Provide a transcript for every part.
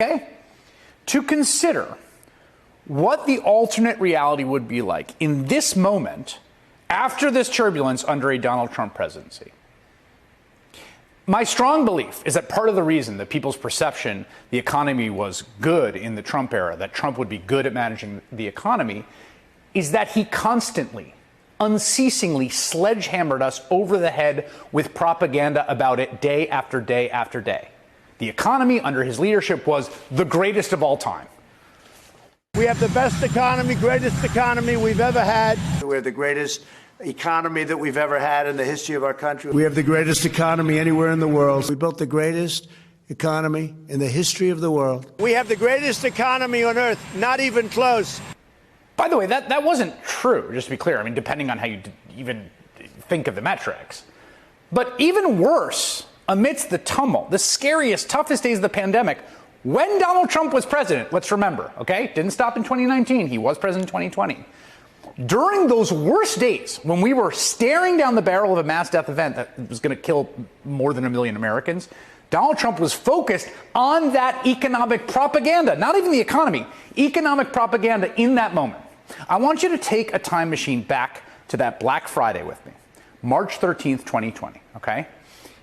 okay, to consider what the alternate reality would be like in this moment after this turbulence under a Donald Trump presidency. My strong belief is that part of the reason that people's perception the economy was good in the Trump era, that Trump would be good at managing the economy, is that he constantly, unceasingly sledgehammered us over the head with propaganda about it day after day after day. The economy under his leadership was the greatest of all time. We have the best economy, greatest economy we've ever had. We have the greatest economy that we've ever had in the history of our country. We have the greatest economy anywhere in the world. We built the greatest economy in the history of the world. We have the greatest economy on earth, not even close. By the way, that wasn't true, just to be clear. I mean, depending on how you even think of the metrics. But even worse, amidst the tumult, the scariest, toughest days of the pandemic, when Donald Trump was president, let's remember, okay? Didn't stop in 2019. He was president in 2020. During those worst days, when we were staring down the barrel of a mass death event that was going to kill more than 1 million Americans, Donald Trump was focused on that economic propaganda, not even the economy, economic propaganda in that moment. I want you to take a time machine back to that Black Friday with me, March 13th, 2020, okay?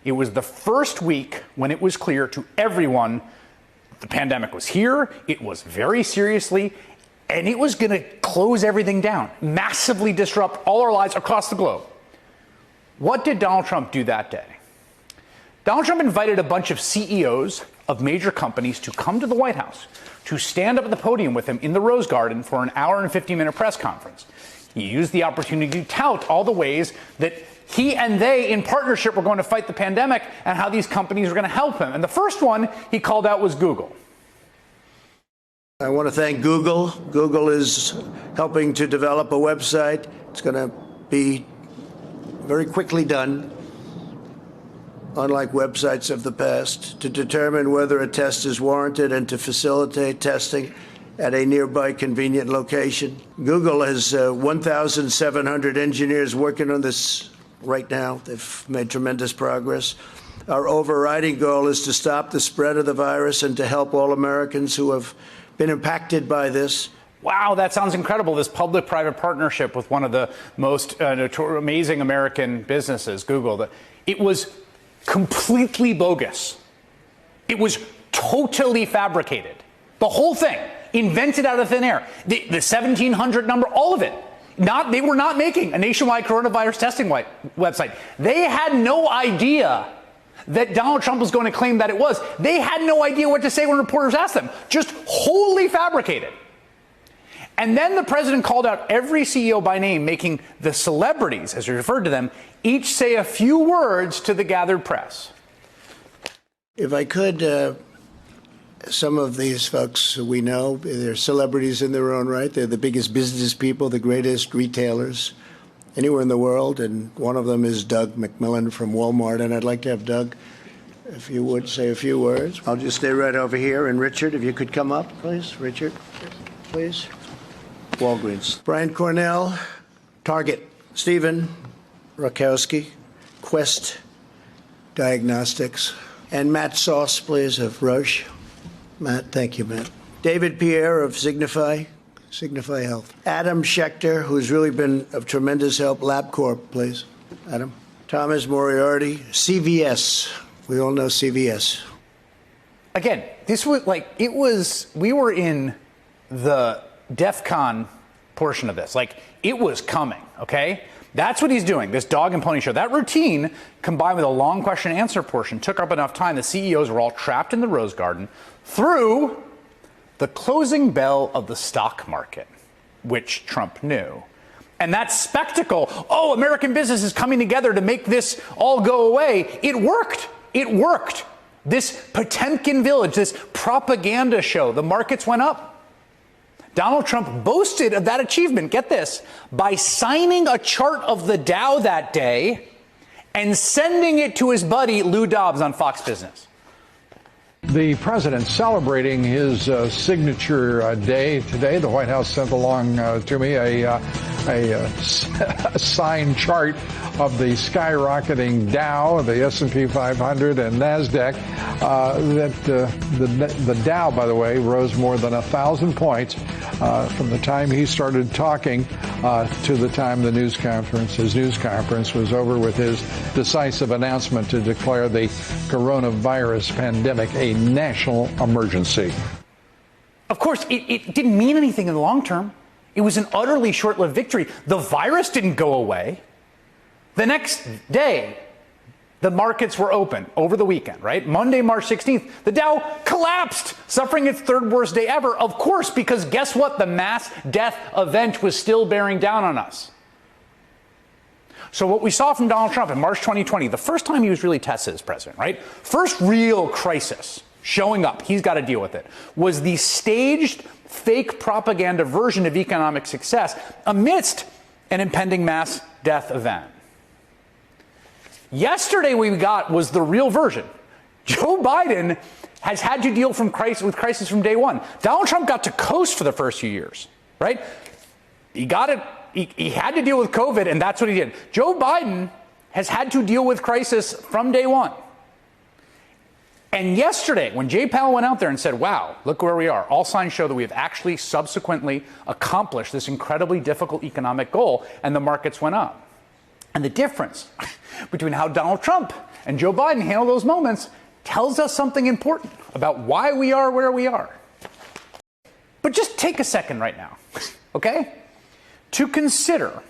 It was the first week when it was clear to everyone the pandemic was here, it was very seriously, and it was going to close everything down, massively disrupt all our lives across the globe. What did Donald Trump do that day? Donald Trump invited a bunch of CEOs of major companies to come to the White House to stand up at the podium with him in the Rose Garden for an hour and 50-minute press conference. He used the opportunity to tout all the ways that he and they, in partnership, were going to fight the pandemic and how these companies were going to help him. And the first one he called out was Google. I want to thank Google. Google is helping to develop a website. It's going to be very quickly done, unlike websites of the past, to determine whether a test is warranted and to facilitate testing at a nearby convenient location. Google has 1,700 engineers working on this right now. They've made tremendous progress. Our overriding goal is to stop the spread of the virus and to help all Americans who have been impacted by this. Wow, that sounds incredible. This public-private partnership with one of the most amazing American businesses, Google. It was completely bogus. It was totally fabricated. The whole thing, invented out of thin air. The 1,700 number, all of it. They were not making a nationwide coronavirus testing website. They had no idea that Donald Trump was going to claim that it was. They had no idea what to say when reporters asked them. Just wholly fabricated. And then the president called out every CEO by name, making the celebrities, as he referred to them, each say a few words to the gathered press. If I could, some of these folks we know, they're celebrities in their own right. They're the biggest business people, the greatest retailers anywhere in the world. And one of them is Doug McMillon from Walmart. And I'd like to have Doug, if you would, say a few words. I'll just stay right over here. And Richard, if you could come up, please. Richard, please. Walgreens. Brian Cornell, Target. Stephen Rakowski, Quest Diagnostics. And Matt Sauce, please, of Roche. Matt, thank you, Matt. David Pierre of Signify Health. Adam Schechter, who's really been of tremendous help, LabCorp, please. Adam. Thomas Moriarty, CVS. We all know CVS. Again, this was we were in the DEF CON portion of this. It was coming, okay? That's what he's doing, this dog and pony show. That routine, combined with a long question and answer portion, took up enough time. The CEOs were all trapped in the Rose Garden through the closing bell of the stock market, which Trump knew. And that spectacle, American business is coming together to make this all go away. It worked. It worked. This Potemkin village, this propaganda show, the markets went up. Donald Trump boasted of that achievement, get this, by signing a chart of the Dow that day and sending it to his buddy Lou Dobbs on Fox Business. The president celebrating his signature day today. The White House sent along to me a a signed chart of the skyrocketing Dow, the S&P 500, and NASDAQ. The Dow, by the way, rose more than 1,000 points from the time he started talking to the time his news conference was over with his decisive announcement to declare the coronavirus pandemic a national emergency. Of course, it didn't mean anything in the long term. It was an utterly short-lived victory. The virus didn't go away. The next day, the markets were open over the weekend, right? Monday, March 16th, the Dow collapsed, suffering its third worst day ever. Of course, because guess what? The mass death event was still bearing down on us. So what we saw from Donald Trump in March 2020, the first time he was really tested as president, right? First real crisis showing up, he's got to deal with it, was the staged fake propaganda version of economic success amidst an impending mass death event. Yesterday we got was the real version. Joe Biden has had to deal with crisis from day one. Donald Trump got to coast for the first few years, right? He had to deal with COVID, and that's what he did. Joe Biden has had to deal with crisis from day one. And yesterday, when Jay Powell went out there and said, wow, look where we are, all signs show that we have actually subsequently accomplished this incredibly difficult economic goal, and the markets went up. And the difference between how Donald Trump and Joe Biden handle those moments tells us something important about why we are where we are. But just take a second right now, okay, to consider